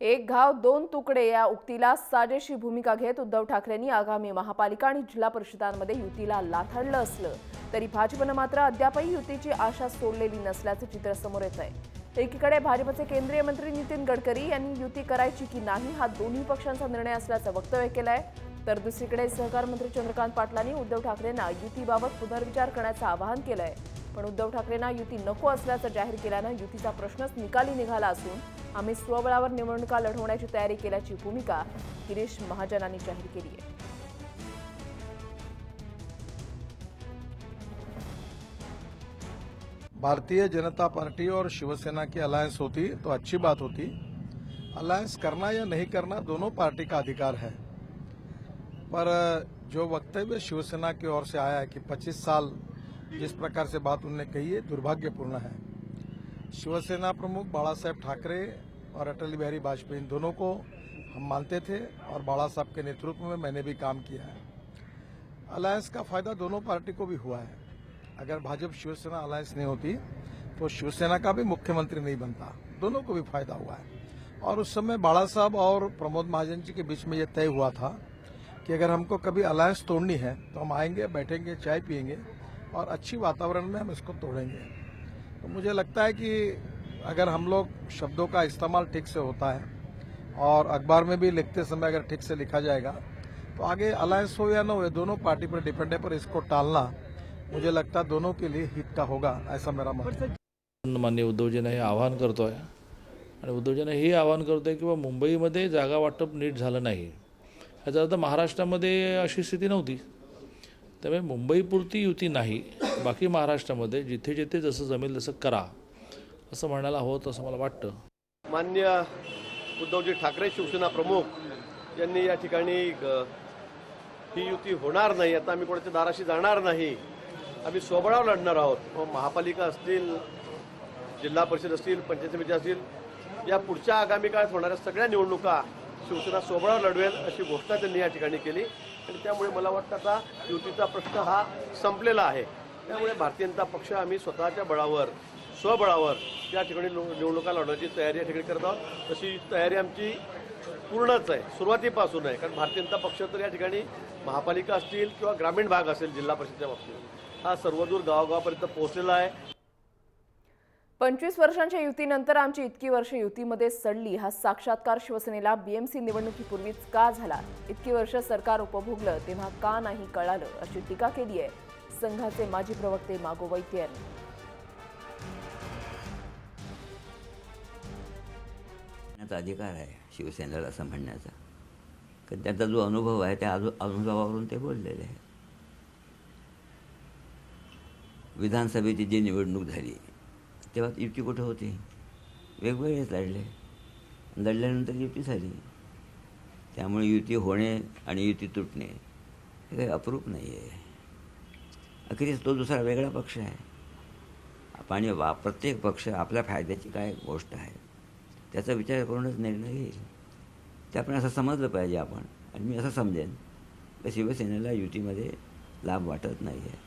एक घाव दोन तुकडे या उक्तीला साजेशी भूमिका घेत उद्धव ठाकरेंनी आगामी महापालिका आणि जिल्हा परिषदांमध्ये युतीला लाथाडलं असलं तरी भाजपनं मात्र अद्यापही युतीची आशा सोडलेली नसल्याचं चित्र समोर येत आहे। एकीकडे भाजपचे केंद्रीय मंत्री नितीन गडकरी यांनी युती करायची की नाही हा दोन्ही पक्षांचा निर्णय असल्याचं वक्तव्य केलंय, तर दुसरीकडे सहकार मंत्री चंद्रकांत पाटलांनी उद्धव ठाकरेंना युतीबाबत पुनर्विचार करण्याचं आवाहन केलंय। पण उद्धव ठाकरेंना युती नको असल्याचं जाहीर केल्यानं युतीचा प्रश्नच निकाली निघाला असून आम्ही स्वबळावर निवडणुका लढवण्याची तयारी केल्याची भूमिका गिरीश महाजनांनी जाहीर केली आहे। भारतीय जनता पार्टी और शिवसेना की अलायंस होती तो अच्छी बात होती। अलायंस करना या नहीं करना दोनों पार्टी का अधिकार है, पर जो वक्तव्य शिवसेना की ओर से आया है कि 25 साल जिस प्रकार से बात उन्होंने कही है दुर्भाग्यपूर्ण है। शिवसेना प्रमुख बाला साहेब ठाकरे और अटल बिहारी वाजपेयी इन दोनों को हम मानते थे और बाला साहब के नेतृत्व में मैंने भी काम किया है। अलायंस का फायदा दोनों पार्टी को भी हुआ है। अगर भाजपा शिवसेना अलायंस नहीं होती तो शिवसेना का भी मुख्यमंत्री नहीं बनता, दोनों को भी फायदा हुआ है। और उस समय बाला साहब और प्रमोद महाजन जी के बीच में यह तय हुआ था कि अगर हमको कभी अलायंस तोड़नी है तो हम आएंगे, बैठेंगे, चाय पिएंगे और अच्छी वातावरण में हम इसको तोड़ेंगे। तो मुझे लगता है कि अगर हम लोग शब्दों का इस्तेमाल ठीक से होता है और अखबार में भी लिखते समय अगर ठीक से लिखा जाएगा तो आगे अलायंस हो या न हो दोनों पार्टी पर डिपेंड है, पर इसको टालना मुझे लगता है दोनों के लिए हित का होगा, ऐसा मेरा मत है। माननीय उद्धवजींना हे आवाहन करतोय आणि उद्धवजींना हे आवाहन करतोय की मुंबईमध्ये जागा वाटप नीट झालं नाही, याचा अर्थ महाराष्ट्रामध्ये अशी स्थिती नव्हती। त्यामुळे मुंबईपुरती युती नाही, बाकी महाराष्ट्रामध्ये जिथे जिथे जसं जमेल तसं करा असं म्हणायला हवं असं मला वाटतं। माननीय उद्धवजी ठाकरे शिवसेना प्रमुख यांनी या ठिकाणी ही युती होणार नाही, आता आम्ही कोणाच्या दाराशी जाणार नाही, आम्ही स्वबळावर लढणार आहोत। महापालिका असतील, जिल्हा परिषद असतील, पंचायत समिती असतील, या पुढच्या आगामी काळात होणाऱ्या सगळ्या निवडणुका शिवसेना स्वबळावर लढवेल अशी घोषणा त्यांनी या ठिकाणी केली। आणि त्यामुळे मला वाटतं आता युतीचा प्रश्न हा संपलेला आहे। त्यामुळे भारतीय जनता पक्ष आम्ही स्वतःच्या बळावर स्वबळावर या ठिकाणी निवडणुका लढवण्याची तयारी या ठिकाणी करत आहोत। तशी तयारी आमची पूर्णच आहे, सुरुवातीपासून आहे। कारण भारतीय जनता पक्ष तर या ठिकाणी महापालिका असतील किंवा ग्रामीण भाग असेल, जिल्हा परिषदेच्या बाबतीत हा सर्वदूर गावागावापर्यंत पोहोचलेला आहे। 25 वर्षांच्या युतीनंतर आमची इतकी वर्ष युतीमध्ये सडली हा साक्षात्कार शिवसेनेला बीएमसी निवडणुकीपूर्वीच का झाला? इतकी वर्ष सरकार उपभोगलं तेव्हा का नाही कळालं अशी टीका केली आहे संघाचे माजी प्रवक्ते मागो वैद्य यांनी। अधिकार आहे शिवसेनेला असं म्हणण्याचा, कारण त्यांचा जो अनुभव आहे त्या अनुभवावरून ते बोललेले आहे। विधानसभेची जी निवडणूक झाली तेव्हा युती कुठं होती? वेगवेगळेच लढल्यानंतर युती झाली। त्यामुळे युती होणे आणि युती तुटणे हे काही अप्रूप नाही आहे। अखेरीस तो दुसरा वेगळा पक्ष आहे आणि प्रत्येक पक्ष आपल्या फायद्याची काय गोष्ट आहे त्याचा विचार करूनच निर्णय घेईल। ते आपण असं समजलं पाहिजे आपण, आणि मी असं समजेन की शिवसेनेला युतीमध्ये लाभ वाटत नाही आहे।